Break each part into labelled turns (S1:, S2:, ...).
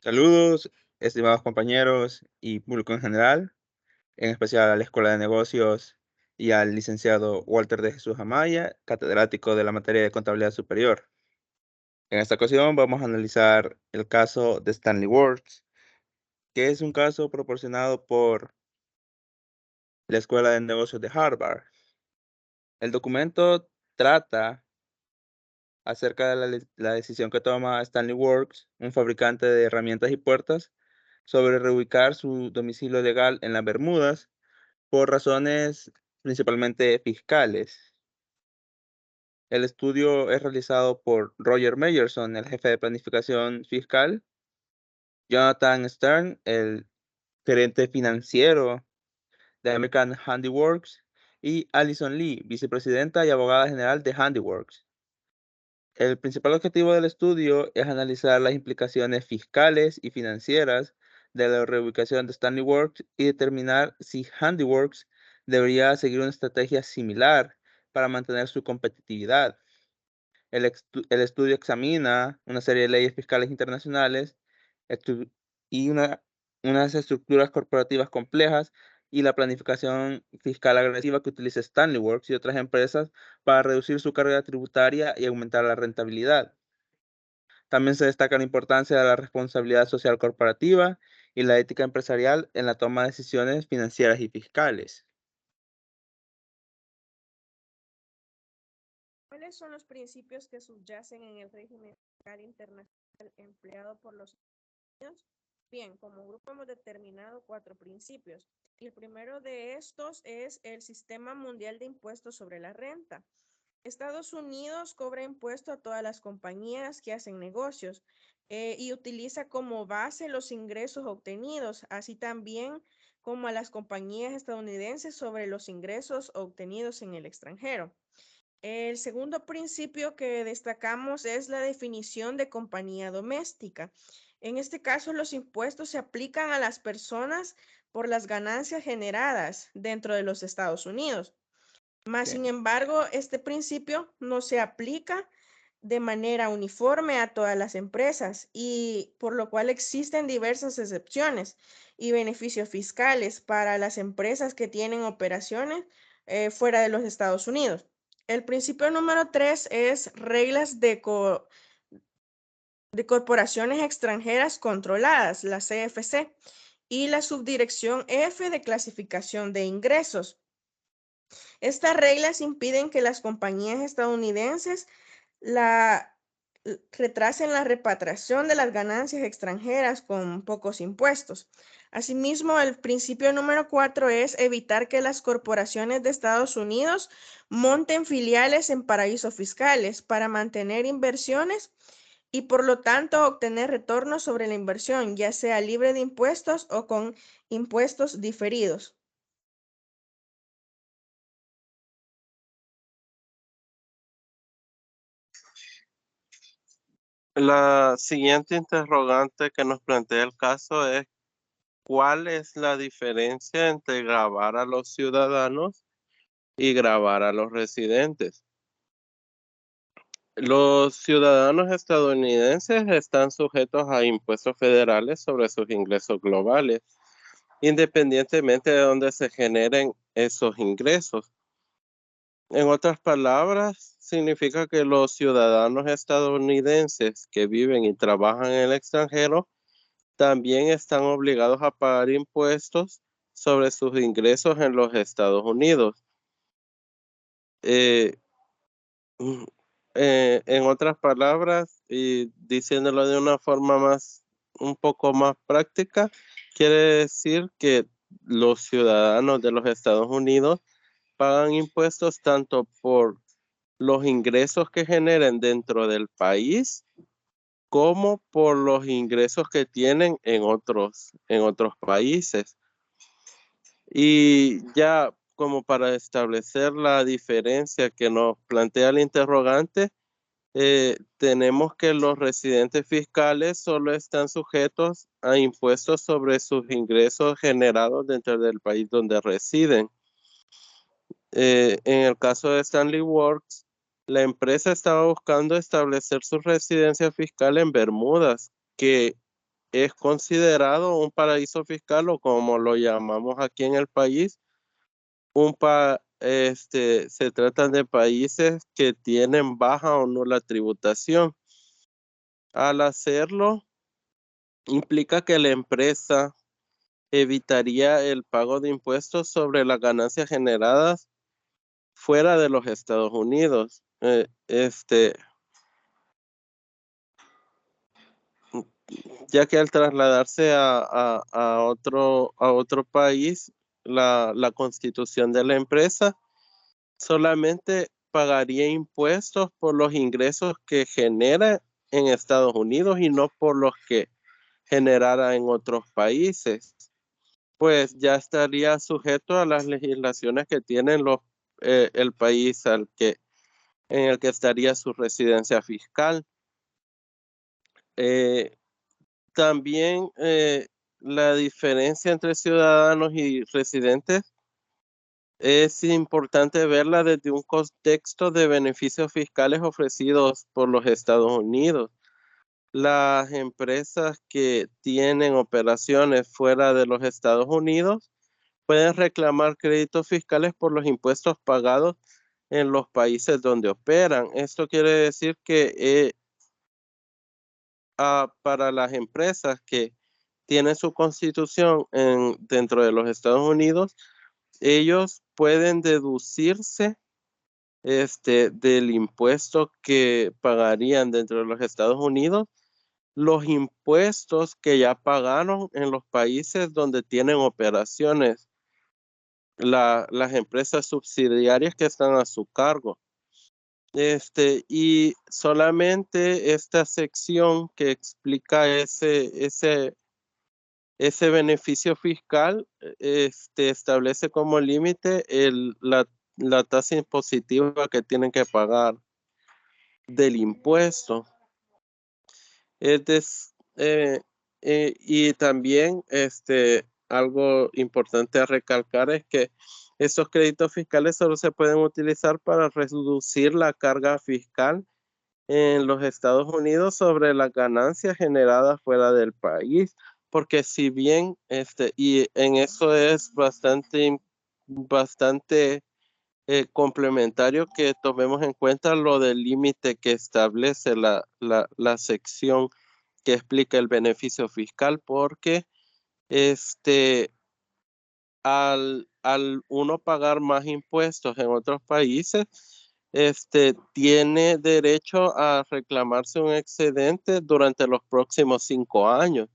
S1: Saludos, estimados compañeros y público en general, en especial a la Escuela de Negocios y al licenciado Walter de Jesús Amaya, catedrático de la materia de Contabilidad Superior. En esta ocasión vamos a analizar el caso de Stanley Works, que es un caso proporcionado por la Escuela de Negocios de Harvard. El documento trata acerca de la decisión que toma Stanley Works, un fabricante de herramientas y puertas, sobre reubicar su domicilio legal en las Bermudas por razones principalmente fiscales. El estudio es realizado por Roger Meyerson, el jefe de planificación fiscal, Jonathan Stern, el gerente financiero de American Handiworks, y Alison Lee, vicepresidenta y abogada general de Handiworks. El principal objetivo del estudio es analizar las implicaciones fiscales y financieras de la reubicación de Stanley Works y determinar si Handiworks debería seguir una estrategia similar para mantener su competitividad. El estudio examina una serie de leyes fiscales internacionales estu- y unas estructuras corporativas complejas y la planificación fiscal agresiva que utiliza Stanley Works y otras empresas para reducir su carga tributaria y aumentar la rentabilidad. También se destaca la importancia de la responsabilidad social corporativa y la ética empresarial en la toma de decisiones financieras y fiscales.
S2: ¿Cuáles son los principios que subyacen en el régimen fiscal internacional empleado por los Estados Unidos? Bien, como grupo hemos determinado 4 principios. El primero de estos es el Sistema Mundial de Impuestos sobre la Renta. Estados Unidos cobra impuesto a todas las compañías que hacen negocios y utiliza como base los ingresos obtenidos, así también como a las compañías estadounidenses sobre los ingresos obtenidos en el extranjero. El segundo principio que destacamos es la definición de compañía doméstica. En este caso, los impuestos se aplican a las personas por las ganancias generadas dentro de los Estados Unidos. Más sin
S1: Ok.
S2: embargo, este principio no se aplica de manera uniforme a todas las empresas y por lo cual existen diversas excepciones y beneficios fiscales para las empresas que tienen operaciones fuera de los Estados Unidos. El principio número 3 es reglas de corporaciones extranjeras controladas, la CFC, y la subdirección F de clasificación de ingresos. Estas reglas impiden que las compañías estadounidenses retrasen la repatriación de las ganancias extranjeras con pocos impuestos. Asimismo, el principio número 4 es evitar que las corporaciones de Estados Unidos monten filiales en paraísos fiscales para mantener inversiones y por lo tanto obtener retornos sobre la inversión, ya sea libre de impuestos o con impuestos diferidos.
S3: La siguiente interrogante que nos plantea el caso es: ¿cuál es la diferencia entre gravar a los ciudadanos y gravar a los residentes? Los ciudadanos estadounidenses están sujetos a impuestos federales sobre sus ingresos globales, independientemente de dónde se generen esos ingresos. En otras palabras, significa que los ciudadanos estadounidenses que viven y trabajan en el extranjero también están obligados a pagar impuestos sobre sus ingresos en los Estados Unidos. Eh, mm, en otras palabras, y diciéndolo de una forma un poco más práctica, quiere decir que los ciudadanos de los Estados Unidos pagan impuestos tanto por los ingresos que generen dentro del país como por los ingresos que tienen en otros países. Y ya como para establecer la diferencia que nos plantea el interrogante, tenemos que los residentes fiscales solo están sujetos a impuestos sobre sus ingresos generados dentro del país donde residen. En el caso de Stanley Works, La empresa estaba buscando establecer su residencia fiscal en Bermudas, que es considerado un paraíso fiscal o como lo llamamos aquí en el país, se tratan de países que tienen baja o nula tributación. Al hacerlo, implica que la empresa evitaría el pago de impuestos sobre las ganancias generadas fuera de los Estados Unidos. Ya que al trasladarse a otro país, la constitución de la empresa solamente pagaría impuestos por los ingresos que genera en Estados Unidos y no por los que generara en otros países. Pues ya estaría sujeto a las legislaciones que tienen el país en el que estaría su residencia fiscal. También la diferencia entre ciudadanos y residentes es importante verla desde un contexto de beneficios fiscales ofrecidos por los Estados Unidos. Las empresas que tienen operaciones fuera de los Estados Unidos pueden reclamar créditos fiscales por los impuestos pagados en los países donde operan. Esto quiere decir que para las empresas que tienen su constitución dentro de los Estados Unidos, ellos pueden deducirse del impuesto que pagarían dentro de los Estados Unidos, los impuestos que ya pagaron en los países donde tienen operaciones, las empresas subsidiarias que están a su cargo. Y solamente esta sección que explica ese beneficio fiscal establece como límite la tasa impositiva que tienen que pagar del impuesto. Y también algo importante a recalcar es que estos créditos fiscales solo se pueden utilizar para reducir la carga fiscal en los Estados Unidos sobre las ganancias generadas fuera del país, porque si bien y en eso es bastante complementario que tomemos en cuenta lo del límite que establece la sección que explica el beneficio fiscal, porque al uno pagar más impuestos en otros países, tiene derecho a reclamarse un excedente durante los próximos 5 años.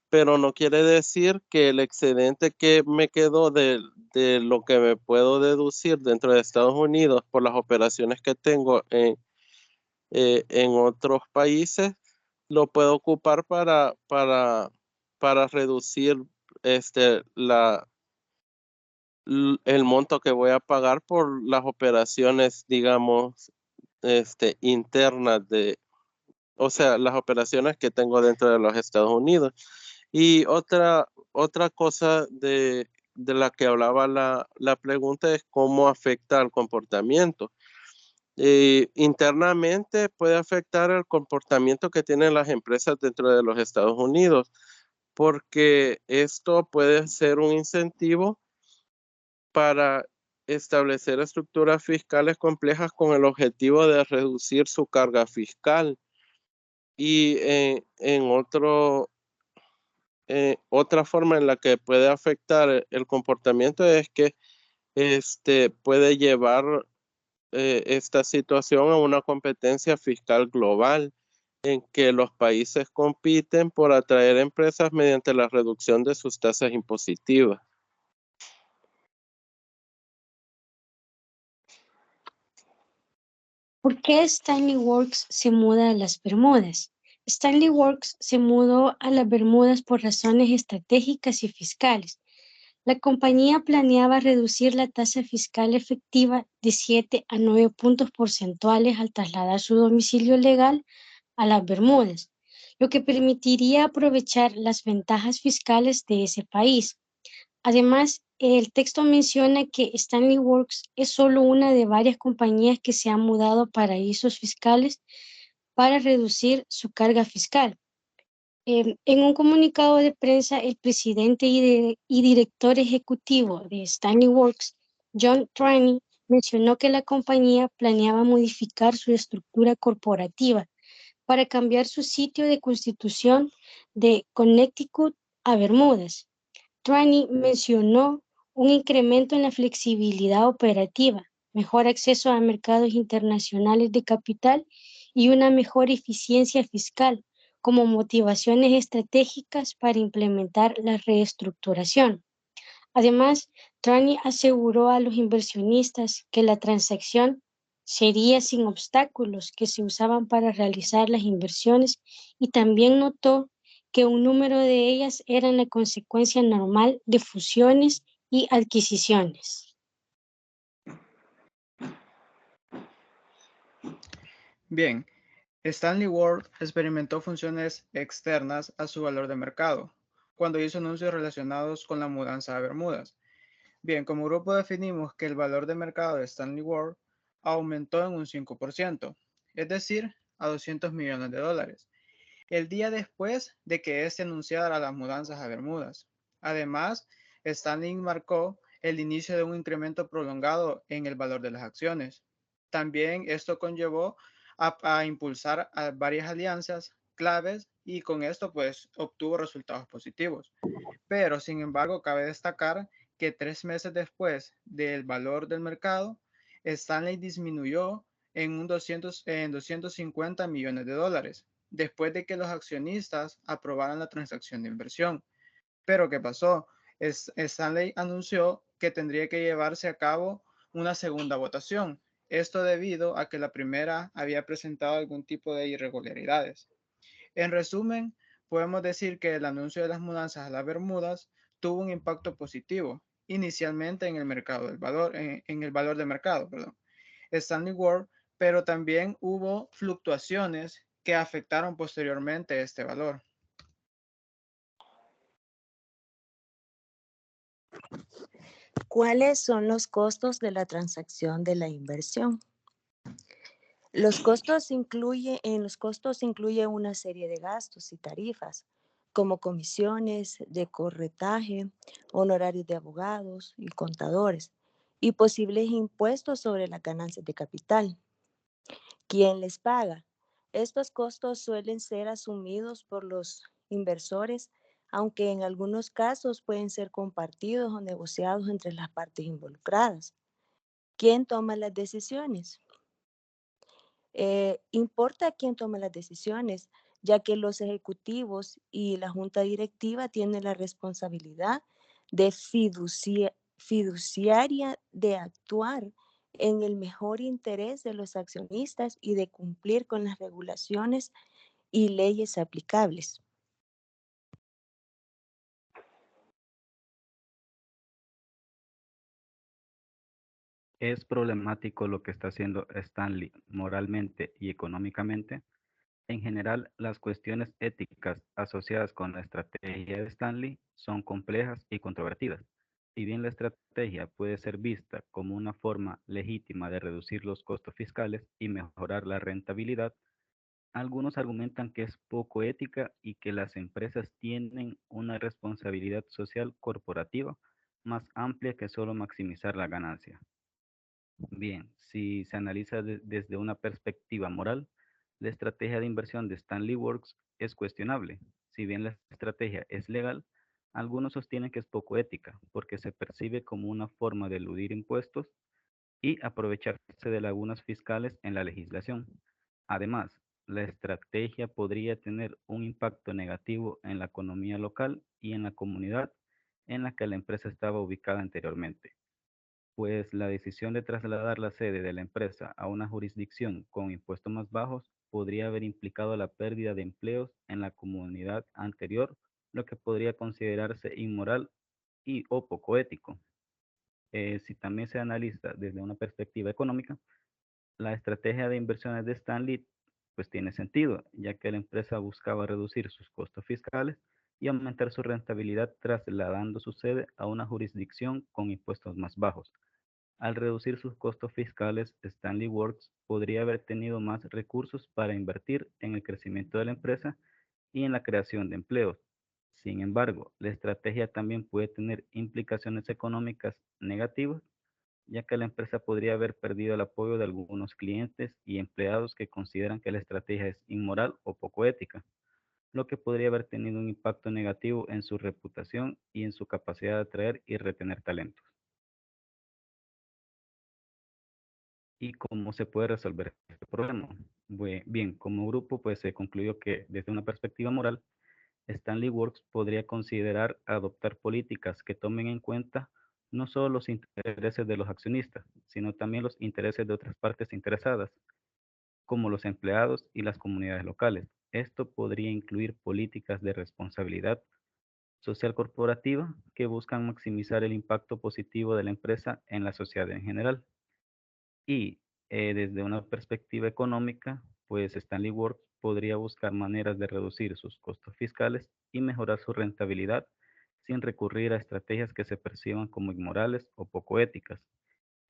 S3: Pero no quiere decir que el excedente que me quedó de lo que me puedo deducir dentro de Estados Unidos por las operaciones que tengo en otros países, lo puedo ocupar para reducir el monto que voy a pagar por las operaciones, digamos, internas o sea, las operaciones que tengo dentro de los Estados Unidos. Y otra cosa de la que hablaba la pregunta es cómo afecta al comportamiento. Internamente puede afectar el comportamiento que tienen las empresas dentro de los Estados Unidos, porque esto puede ser un incentivo para establecer estructuras fiscales complejas con el objetivo de reducir su carga fiscal. Y otra forma en la que puede afectar el comportamiento es que puede llevar esta situación a una competencia fiscal global en que los países compiten por atraer empresas mediante la reducción de sus tasas impositivas.
S4: ¿Por qué Stanley Works se muda a las Bermudas? Stanley Works se mudó a las Bermudas por razones estratégicas y fiscales. La compañía planeaba reducir la tasa fiscal efectiva de 7 a 9 puntos porcentuales al trasladar su domicilio legal a las Bermudas, lo que permitiría aprovechar las ventajas fiscales de ese país. Además, el texto menciona que Stanley Works es solo una de varias compañías que se han mudado a paraísos fiscales para reducir su carga fiscal. En un comunicado de prensa, el presidente y director ejecutivo de Stanley Works, John Trani, mencionó que la compañía planeaba modificar su estructura corporativa para cambiar su sitio de constitución de Connecticut a Bermudas. Trani mencionó un incremento en la flexibilidad operativa, mejor acceso a mercados internacionales de capital y una mejor eficiencia fiscal como motivaciones estratégicas para implementar la reestructuración. Además, Trani aseguró a los inversionistas que la transacción sería sin obstáculos que se usaban para realizar las inversiones y también notó que un número de ellas eran la consecuencia normal de fusiones y adquisiciones.
S5: Bien, Stanley World experimentó funciones externas a su valor de mercado cuando hizo anuncios relacionados con la mudanza a Bermudas. Bien, como grupo definimos que el valor de mercado de Stanley World aumentó en un 5%, es decir, a $200 millones, el día después de que éste anunciara las mudanzas a Bermudas. Además, Stanley marcó el inicio de un incremento prolongado en el valor de las acciones. También esto conllevó a impulsar a varias alianzas claves y con esto pues obtuvo resultados positivos. Pero sin embargo, cabe destacar que 3 meses después del valor del mercado, Stanley disminuyó en 250 millones de dólares, después de que los accionistas aprobaran la transacción de inversión. Pero ¿qué pasó? Stanley anunció que tendría que llevarse a cabo una segunda votación. Esto debido a que la primera había presentado algún tipo de irregularidades. En resumen, podemos decir que el anuncio de las mudanzas a las Bermudas tuvo un impacto positivo, inicialmente en el mercado del valor, en el valor de mercado, perdón, Stanley World, pero también hubo fluctuaciones que afectaron posteriormente este valor.
S6: ¿Cuáles son los costos de la transacción de la inversión? En los costos incluye una serie de gastos y tarifas, como comisiones de corretaje, honorarios de abogados y contadores, y posibles impuestos sobre las ganancias de capital. ¿Quién les paga? Estos costos suelen ser asumidos por los inversores, aunque en algunos casos pueden ser compartidos o negociados entre las partes involucradas. ¿Quién toma las decisiones? Importa quién toma las decisiones, ya que los ejecutivos y la junta directiva tienen la responsabilidad de fiduciaria de actuar en el mejor interés de los accionistas y de cumplir con las regulaciones y leyes aplicables.
S7: ¿Es problemático lo que está haciendo Stanley moralmente y económicamente? En general, las cuestiones éticas asociadas con la estrategia de Stanley son complejas y controvertidas. Si bien la estrategia puede ser vista como una forma legítima de reducir los costos fiscales y mejorar la rentabilidad, algunos argumentan que es poco ética y que las empresas tienen una responsabilidad social corporativa más amplia que solo maximizar la ganancia. Bien, si se analiza desde una perspectiva moral, la estrategia de inversión de Stanley Works es cuestionable. Si bien la estrategia es legal, algunos sostienen que es poco ética, porque se percibe como una forma de eludir impuestos y aprovecharse de lagunas fiscales en la legislación. Además, la estrategia podría tener un impacto negativo en la economía local y en la comunidad en la que la empresa estaba ubicada anteriormente, pues la decisión de trasladar la sede de la empresa a una jurisdicción con impuestos más bajos podría haber implicado la pérdida de empleos en la comunidad anterior, lo que podría considerarse inmoral y o poco ético. Si también se analiza desde una perspectiva económica, la estrategia de inversiones de Stanley pues tiene sentido, ya que la empresa buscaba reducir sus costos fiscales y aumentar su rentabilidad trasladando su sede a una jurisdicción con impuestos más bajos. Al reducir sus costos fiscales, Stanley Works podría haber tenido más recursos para invertir en el crecimiento de la empresa y en la creación de empleos. Sin embargo, la estrategia también puede tener implicaciones económicas negativas, ya que la empresa podría haber perdido el apoyo de algunos clientes y empleados que consideran que la estrategia es inmoral o poco ética, lo que podría haber tenido un impacto negativo en su reputación y en su capacidad de atraer y retener talentos. ¿Y cómo se puede resolver este problema? Bien, como grupo, pues se concluyó que desde una perspectiva moral, Stanley Works podría considerar adoptar políticas que tomen en cuenta no solo los intereses de los accionistas, sino también los intereses de otras partes interesadas, como los empleados y las comunidades locales. Esto podría incluir políticas de responsabilidad social corporativa que buscan maximizar el impacto positivo de la empresa en la sociedad en general. Y desde una perspectiva económica, pues Stanley Works podría buscar maneras de reducir sus costos fiscales y mejorar su rentabilidad sin recurrir a estrategias que se perciban como inmorales o poco éticas.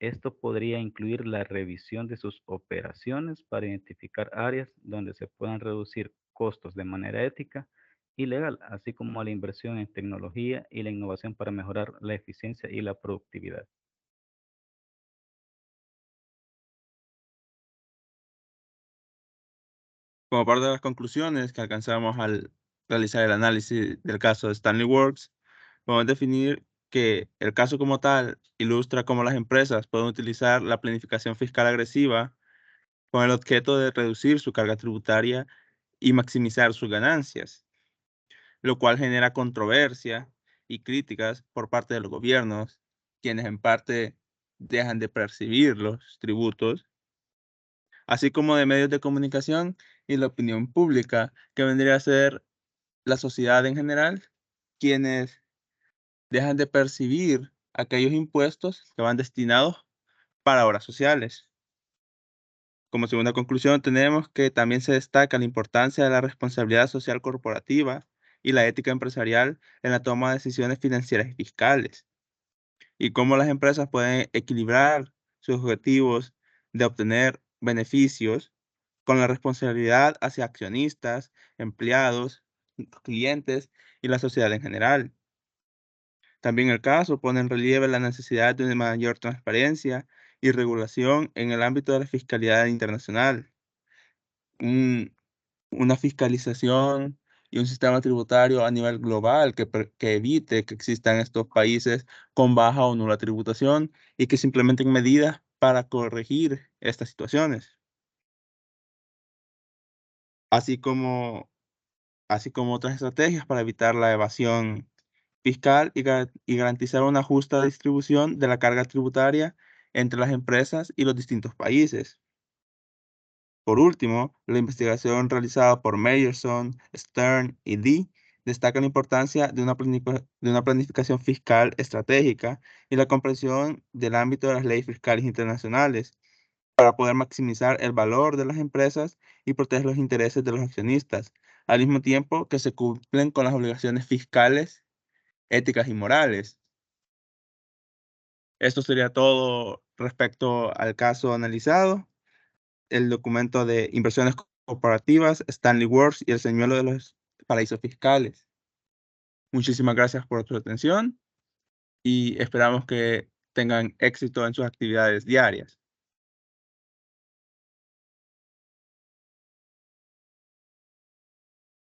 S7: Esto podría incluir la revisión de sus operaciones para identificar áreas donde se puedan reducir costos de manera ética y legal, así como la inversión en tecnología y la innovación para mejorar la eficiencia y la productividad.
S1: Como parte de las conclusiones que alcanzamos al realizar el análisis del caso de Stanley Works, podemos definir que el caso como tal ilustra cómo las empresas pueden utilizar la planificación fiscal agresiva con el objeto de reducir su carga tributaria y maximizar sus ganancias, lo cual genera controversia y críticas por parte de los gobiernos, quienes en parte dejan de percibir los tributos, así como de medios de comunicación y la opinión pública, que vendría a ser la sociedad en general, quienes dejan de percibir aquellos impuestos que van destinados para obras sociales. Como segunda conclusión, tenemos que también se destaca la importancia de la responsabilidad social corporativa y la ética empresarial en la toma de decisiones financieras y fiscales, y cómo las empresas pueden equilibrar sus objetivos de obtener beneficios con la responsabilidad hacia accionistas, empleados, clientes y la sociedad en general. También el caso pone en relieve la necesidad de una mayor transparencia y regulación en el ámbito de la fiscalidad internacional. Un- una fiscalización y un sistema tributario a nivel global que evite que existan estos países con baja o nula tributación y que se implementen medidas para corregir estas situaciones, así como, así como otras estrategias para evitar la evasión fiscal y garantizar una justa distribución de la carga tributaria entre las empresas y los distintos países. Por último, la investigación realizada por Meyerson, Stern y Lee destaca la importancia de una planificación fiscal estratégica y la comprensión del ámbito de las leyes fiscales internacionales para poder maximizar el valor de las empresas y proteger los intereses de los accionistas, al mismo tiempo que se cumplen con las obligaciones fiscales, éticas y morales. Esto sería todo respecto al caso analizado. El documento de inversiones corporativas, Stanley Works y el señuelo de los paraísos fiscales. Muchísimas gracias por su atención y esperamos que tengan éxito en sus actividades diarias.